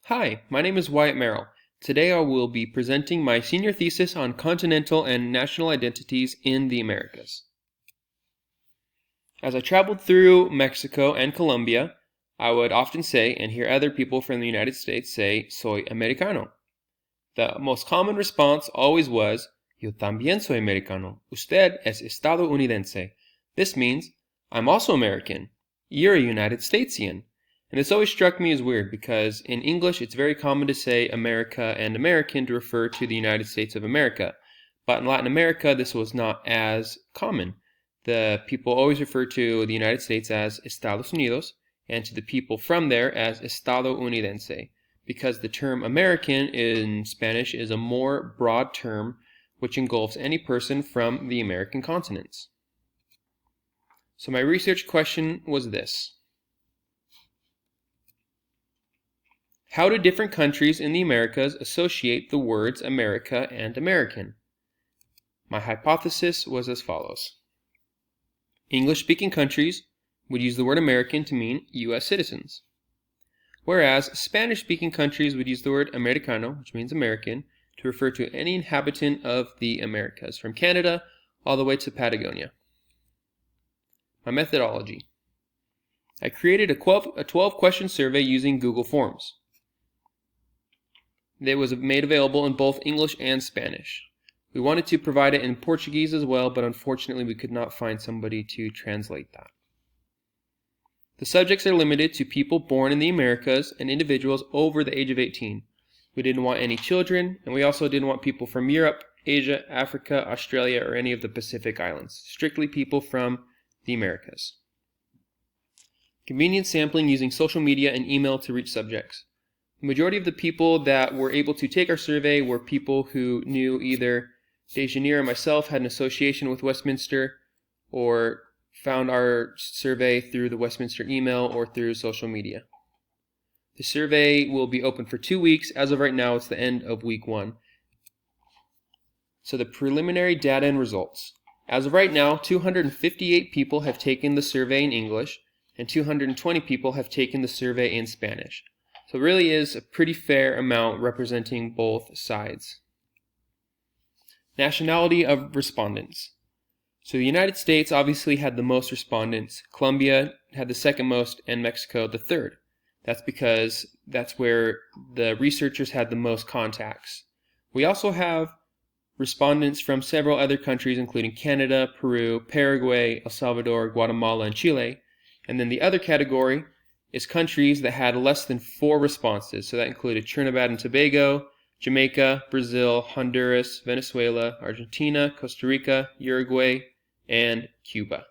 Hi, my name is Wyatt Merrill. Today I will be presenting my senior thesis on continental and national identities in the Americas. As I traveled through Mexico and Colombia, I would often say and hear other people from the United States say, "Soy americano." The most common response always was, "Yo también soy americano. Usted es estadounidense." This means, "I'm also American. You're a United Statesian." And this always struck me as weird because in English it's very common to say America and American to refer to the United States of America. But in Latin America this was not as common. The people always refer to the United States as Estados Unidos and to the people from there as estadounidense, because the term American in Spanish is a more broad term which engulfs any person from the American continents. So my research question was this: how do different countries in the Americas associate the words America and American? My hypothesis was as follows. English-speaking countries would use the word American to mean U.S. citizens, whereas Spanish-speaking countries would use the word Americano, which means American, to refer to any inhabitant of the Americas, from Canada all the way to Patagonia. My methodology. I created a 12-question survey using Google Forms. It was made available in both English and Spanish. We wanted to provide it in Portuguese as well, but unfortunately we could not find somebody to translate that. The subjects are limited to people born in the Americas and individuals over the age of 18. We didn't want any children, and we also didn't want people from Europe, Asia, Africa, Australia, or any of the Pacific Islands. Strictly people from the Americas. Convenient sampling using social media and email to reach subjects. The majority of the people that were able to take our survey were people who knew either Dejanir and myself had an association with Westminster, or found our survey through the Westminster email or through social media. The survey will be open for 2 weeks. As of right now, it's the end of week 1. So the preliminary data and results. As of right now, 258 people have taken the survey in English, and 220 people have taken the survey in Spanish. So it really is a pretty fair amount representing both sides. Nationality of Respondents. So the United States obviously had the most respondents, Colombia had the second most, and Mexico the third. That's because that's where the researchers had the most contacts. We also have respondents from several other countries including Canada, Peru, Paraguay, El Salvador, Guatemala, and Chile. And then the other category is countries that had less than 4 responses. So that included Trinidad and Tobago, Jamaica, Brazil, Honduras, Venezuela, Argentina, Costa Rica, Uruguay, and Cuba.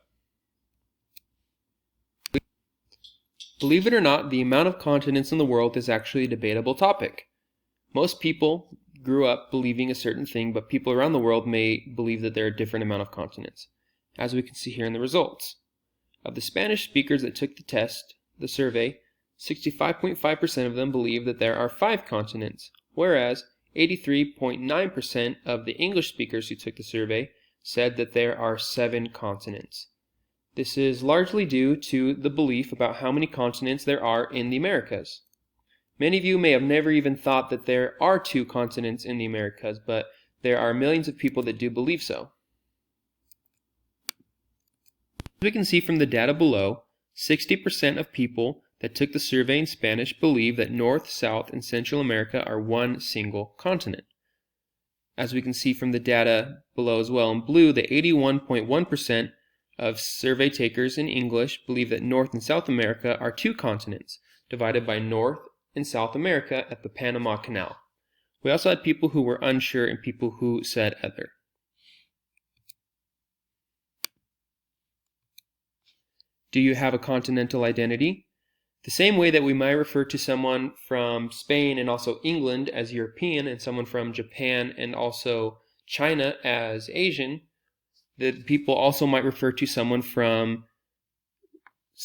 Believe it or not, the amount of continents in the world is actually a debatable topic. Most people grew up believing a certain thing, but people around the world may believe that there are a different amount of continents, as we can see here in the results. Of the Spanish speakers that took the test, the survey, 65.5% of them believe that there are 5 continents, whereas 83.9% of the English speakers who took the survey said that there are 7 continents. This is largely due to the belief about how many continents there are in the Americas. Many of you may have never even thought that there are 2 continents in the Americas, but there are millions of people that do believe so. As we can see from the data below, 60% of people that took the survey in Spanish believe that North, South, and Central America are one single continent. As we can see from the data below as well in blue, the 81.1% of survey takers in English believe that North and South America are 2 continents, divided by North and South America at the Panama Canal. We also had people who were unsure and people who said other. Do you have a continental identity? The same way that we might refer to someone from Spain and also England as European, and someone from Japan and also China as Asian, the people also might refer to someone from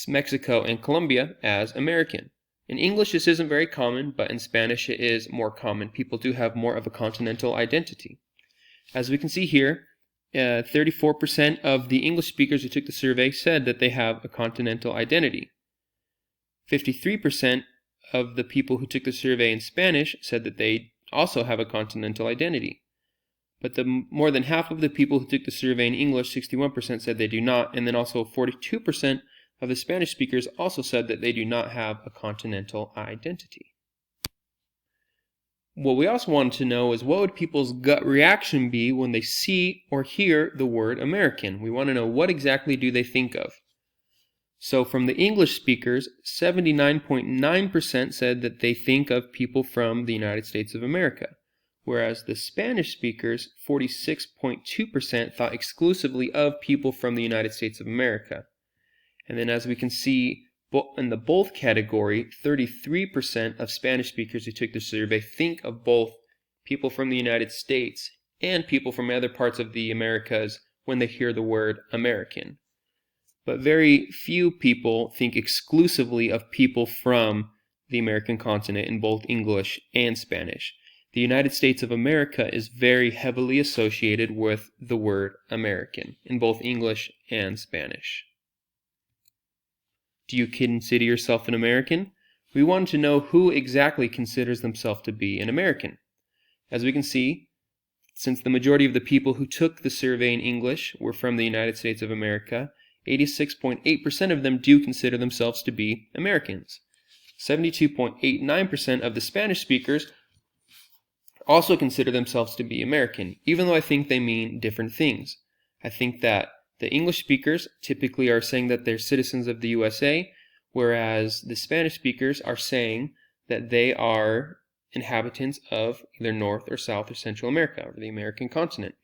Mexico and Colombia as American. In English this isn't very common, but in Spanish it is more common. People do have more of a continental identity. As we can see here, 34% of the English speakers who took the survey said that they have a continental identity. 53% of the people who took the survey in Spanish said that they also have a continental identity. But more than half of the people who took the survey in English, 61%, said they do not, and then also 42% of the Spanish speakers also said that they do not have a continental identity. What we also wanted to know is what would people's gut reaction be when they see or hear the word American? We want to know what exactly do they think of. So from the English speakers, 79.9% said that they think of people from the United States of America, whereas the Spanish speakers, 46.2%, thought exclusively of people from the United States of America. And then as we can see in the both category, 33% of Spanish speakers who took the survey think of both people from the United States and people from other parts of the Americas when they hear the word American. But very few people think exclusively of people from the American continent in both English and Spanish. The United States of America is very heavily associated with the word American in both English and Spanish. Do you consider yourself an American? We wanted to know who exactly considers themselves to be an American. As we can see, since the majority of the people who took the survey in English were from the United States of America, 86.8% of them do consider themselves to be Americans. 72.89% of the Spanish speakers also consider themselves to be American, even though I think they mean different things. I think that the English speakers typically are saying that they're citizens of the USA, whereas the Spanish speakers are saying that they are inhabitants of either North or South or Central America, or the American continent.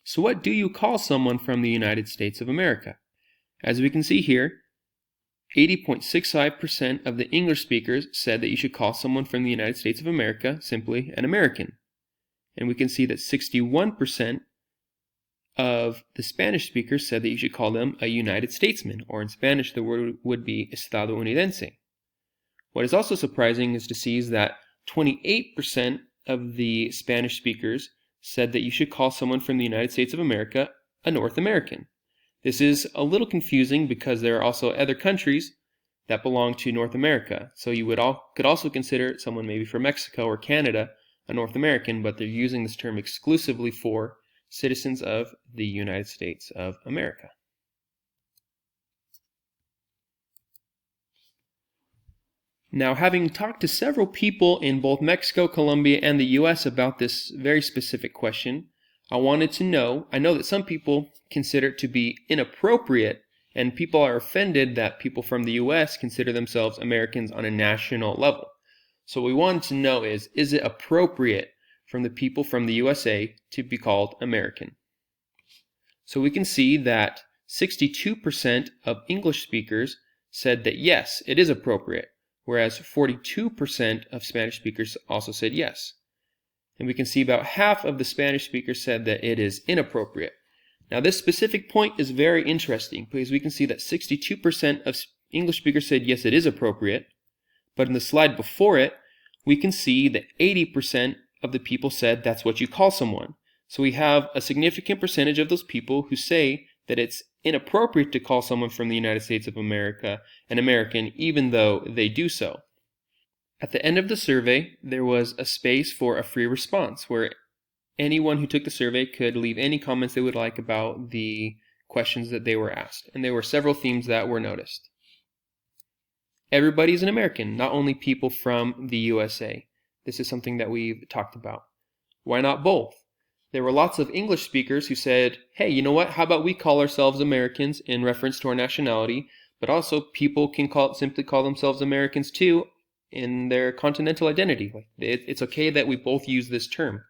So what do you call someone from the United States of America? As we can see here, 80.65% of the English speakers said that you should call someone from the United States of America simply an American. And we can see that 61% of the Spanish speakers said that you should call them a United Statesman, or in Spanish the word would be estadounidense. What is also surprising is to see is that 28% of the Spanish speakers said that you should call someone from the United States of America a North American. This is a little confusing because there are also other countries that belong to North America. So you could also consider someone maybe from Mexico or Canada a North American, but they're using this term exclusively for citizens of the United States of America. Now, having talked to several people in both Mexico, Colombia, and the US about this very specific question, I wanted to know, I know that some people consider it to be inappropriate, and people are offended that people from the US consider themselves Americans on a national level. So what we wanted to know is it appropriate from the people from the USA to be called American? So we can see that 62% of English speakers said that yes, it is appropriate, whereas 42% of Spanish speakers also said yes. And we can see about half of the Spanish speakers said that it is inappropriate. Now this specific point is very interesting because we can see that 62% of English speakers said yes, it is appropriate, but in the slide before it, we can see that 80% of the people said that's what you call someone. So we have a significant percentage of those people who say that it's inappropriate to call someone from the United States of America an American, even though they do so. At the end of the survey, there was a space for a free response where anyone who took the survey could leave any comments they would like about the questions that they were asked. And there were several themes that were noticed. Everybody is an American, not only people from the USA. This is something that we've talked about. Why not both? There were lots of English speakers who said, hey, you know what, how about we call ourselves Americans in reference to our nationality, but also people can simply call themselves Americans too in their continental identity. It's okay that we both use this term.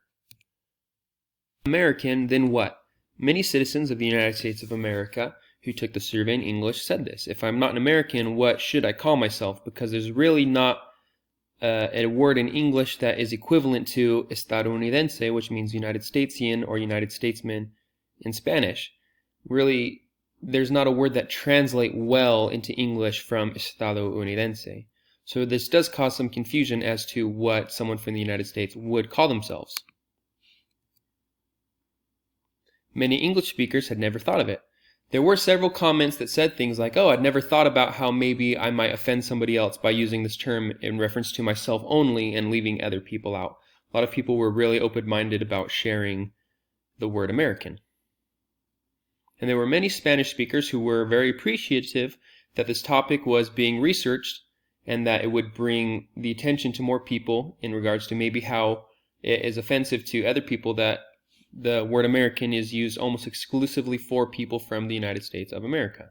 American, then what? Many citizens of the United States of America who took the survey in English said this. If I'm not an American, what should I call myself? Because there's really not a word in English that is equivalent to estadounidense, which means United Statesian or United Statesman in Spanish. Really, there's not a word that translates well into English from estadounidense. So this does cause some confusion as to what someone from the United States would call themselves. Many English speakers had never thought of it. There were several comments that said things like, oh, I'd never thought about how maybe I might offend somebody else by using this term in reference to myself only and leaving other people out. A lot of people were really open-minded about sharing the word American. And there were many Spanish speakers who were very appreciative that this topic was being researched and that it would bring the attention to more people in regards to maybe how it is offensive to other people that the word American is used almost exclusively for people from the United States of America.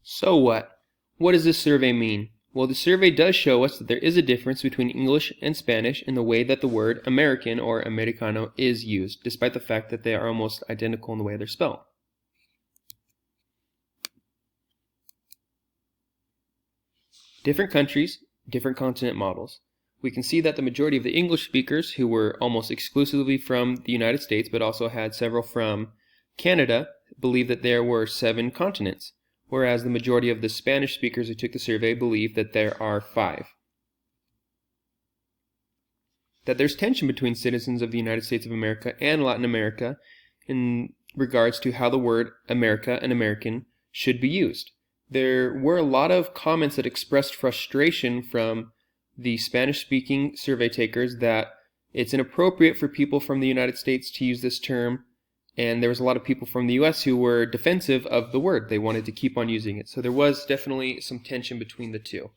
So what? What does this survey mean? Well, the survey does show us that there is a difference between English and Spanish in the way that the word American or Americano is used, despite the fact that they are almost identical in the way they're spelled. Different countries, different continent models. We can see that the majority of the English speakers, who were almost exclusively from the United States but also had several from Canada, believe that there were 7 continents, whereas the majority of the Spanish speakers who took the survey believe that there are 5. That there's tension between citizens of the United States of America and Latin America in regards to how the word America and American should be used. There were a lot of comments that expressed frustration from the Spanish-speaking survey takers that it's inappropriate for people from the United States to use this term, and there was a lot of people from the US who were defensive of the word. They wanted to keep on using it. So there was definitely some tension between the two.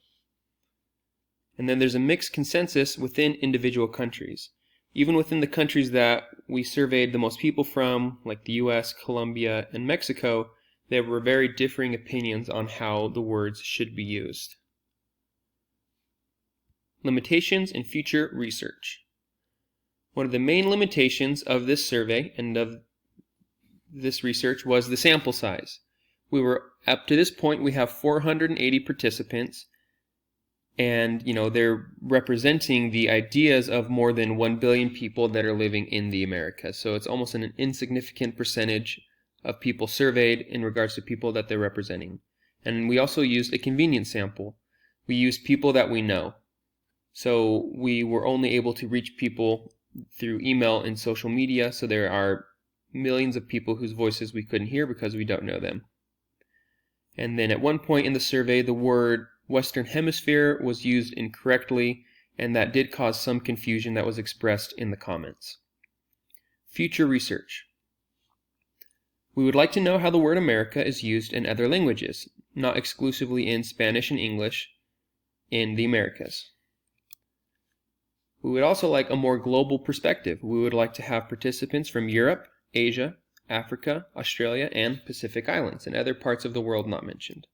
And then there's a mixed consensus within individual countries. Even within the countries that we surveyed the most people from, like the US, Colombia, and Mexico, there were very differing opinions on how the words should be used. Limitations in future research. One of the main limitations of this survey and of this research was the sample size. Up to this point, we have 480 participants, and they're representing the ideas of more than 1 billion people that are living in the Americas. So it's almost an insignificant percentage of people surveyed in regards to people that they're representing. And we also used a convenience sample. We used people that we know. So we were only able to reach people through email and social media, so there are millions of people whose voices we couldn't hear because we don't know them. And then at one point in the survey, the word Western Hemisphere was used incorrectly, and that did cause some confusion that was expressed in the comments. Future research. We would like to know how the word America is used in other languages, not exclusively in Spanish and English, in the Americas. We would also like a more global perspective. We would like to have participants from Europe, Asia, Africa, Australia, and Pacific Islands, and other parts of the world not mentioned.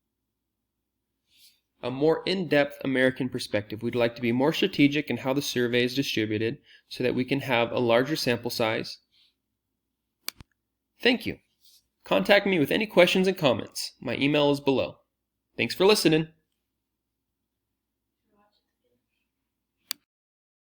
A more in-depth American perspective. We'd like to be more strategic in how the survey is distributed so that we can have a larger sample size. Thank you. Contact me with any questions and comments. My email is below. Thanks for listening.